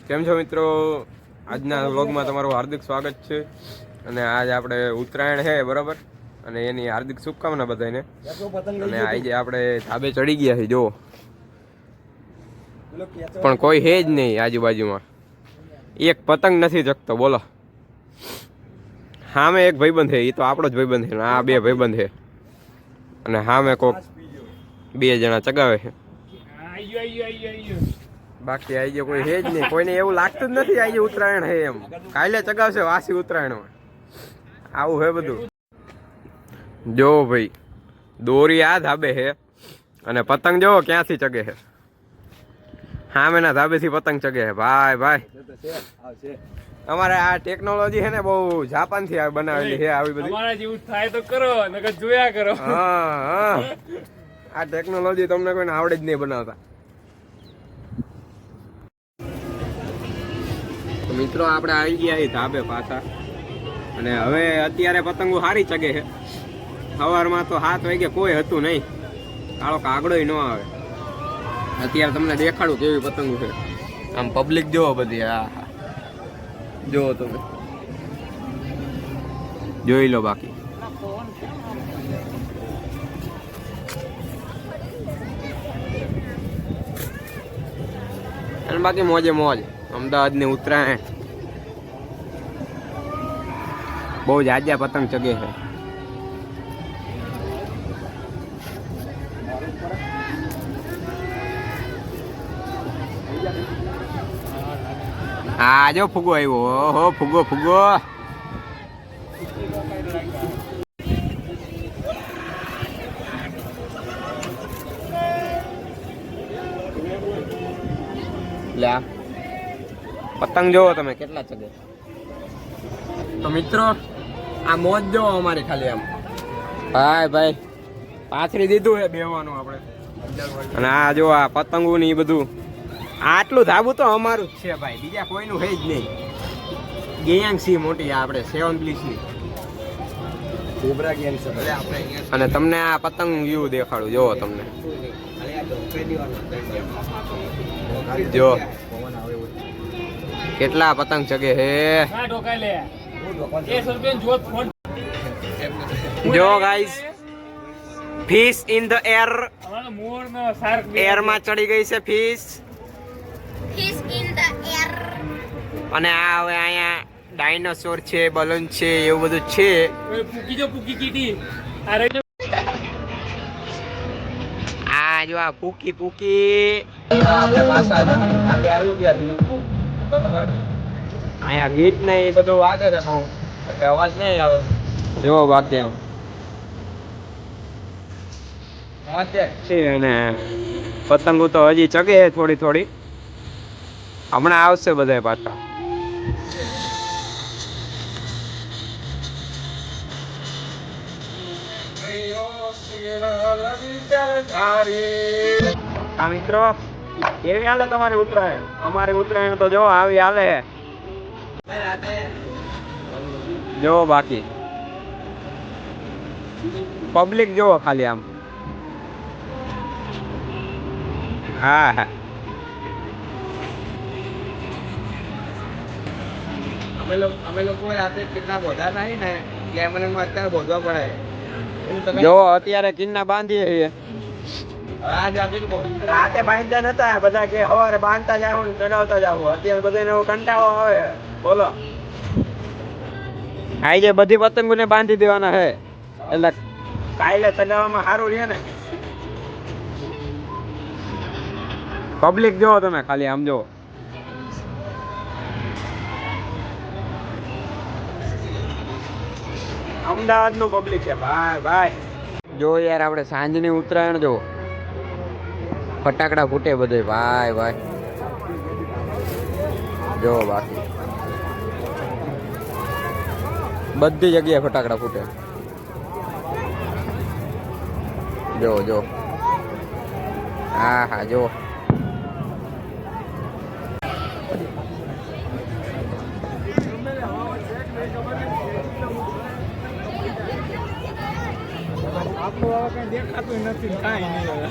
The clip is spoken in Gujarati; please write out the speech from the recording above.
કેમ છો મિત્રો? આજના વ્લોગમાં તમારું હાર્દિક સ્વાગત છે. અને આજ આપણે ઉત્તરાયણ છે બરાબર, અને એની હાર્દિક શુભકામના બધાને. અને આજે આપણે ધાબે ચડી ગયા છે જો, પણ કોઈ હે જ નહીં આજુબાજુમાં. એક પતંગ નથી ચકતો બોલો. હા મેં એક ભાઈબંધ છે, એ તો આપણો જ ભાઈબંધ છે. આ બે ભાઈબંધ છે અને હા મેં કોક 2 જણા ચગાવે છે. બાકી આજે કોઈ હે જ નહીં, કોઈને એવું લાગતું જ નથી આજે ઉત્તરાયણ હે એમ. કાલે ચગાવશે વાસી ઉત્તરાયણમાં. આવું હે બધું. જો ભાઈ દોરી આ ધાબે છે અને પતંગ જોવો ક્યાંથી ચગે છે. હા મેના ધાબેથી પતંગ ચગે છે ભાઈ ભાઈ. અમારે આ ટેકનોલોજી છે ને બહુ જાપાનથી બનાવેલી છે આવી બધી. અમારા જેવું થાય તો કરો, નકર જોયા કરો. હા આ ટેકનોલોજી તમને કોઈને આવડે જ નહીં બનાવતા. મિત્રો આપણે આવી ગયા ધાબે પાછા, અને હવે અત્યારે પતંગો સારી ચગે છે. સવારમાં તો 7 વાગે કોઈ હતું નહીં, કાળો કાગડોય ન આવે. અત્યારે તમને દેખાડું કેવી પતંગો છે. આમ પબ્લિક જોવો બધી. હા હા જોવો તમે, જોઈ લો. બાકી અને બાકી મોજે મોજ. અમદાવાદની ઉત્તરાયણ બહુ જાજા પતંગ ચગે છે. હા જો ફુગો આવ્યો. ઓહો ફુગો ફુગો. લ્યા પતંગ જોવો તમે કેટલા ચગે. તો મિત્રો આ મોજ જોવો અમારી ખાલી. આમ ભાઈ ભાઈ પાથરી દીધું છે બેવાનું આપણે. અને આ જો આ પતંગો ને એ બધું. આટલું ધાબુ તો અમારું જ છે ભાઈ, બીજા કોઈનું છે જ નહીં. ગેંગ સી મોટી આપણે 7 પ્લીસની કોબરા ગેંગ છે. અને તમને આ પતંગ વ્યૂ દેખાડું જોવો તમને. જો કેટલા પતંગ ચગે છે. જો guys fish in the air. Air માં ચડી ગઈ છે ફિશ. અને આ હવે અહીંયા ડાયનોસોર છે, બલૂન છે, એવું બધું છે. આ જો આ પૂકી પૂકી. અહીંયા ગીત ને એ બધું વાગે છે, અવાજ નહીં આવે. જો બાકી છે. અને પતંગો તો હજી ચગે થોડી થોડી, હમણાં આવશે બધા પાછા. હા મિત્રો કેવી હાલે તમારી ઉત્તરાયણ? અમારી ઉત્તરાયણ તો જો આવી હાલે. જો બાકી પબ્લિક જોવો ખાલી આમ. હા હા અમે લોકો રાતે કેટલા બોધા નહીં ને એટલે મને અત્યારે બોધવા પડે. જો અત્યારે કિન્ના બાંધીએ છીએ. રાતે બાંધતા નતા બધા, કે સવારે બાંધતા જાવ ને ચડાવતા જાવ. અત્યારે બધાને કંટાળો આવે. બોલો આજે બધી પતંગોને બાંધી દેવાના છે, એટલે કાલે ચગાવવામાં સારું રહે ને. પબ્લિક જોવો તમે ખાલી આમ. જો અમદાવાદ નું પબ્લિક છે ભાઈ ભાઈ. જો યાર આપણે સાંજની ઉત્તરાયણ જો, ફટાકડા ફૂટે બધે ભાઈ ભાઈ. જો બાકી બધી જગ્યાએ ફટાકડા ફૂટે. જો જો હા હા જો. દેખાતું નથી, કાંઈ નહીં.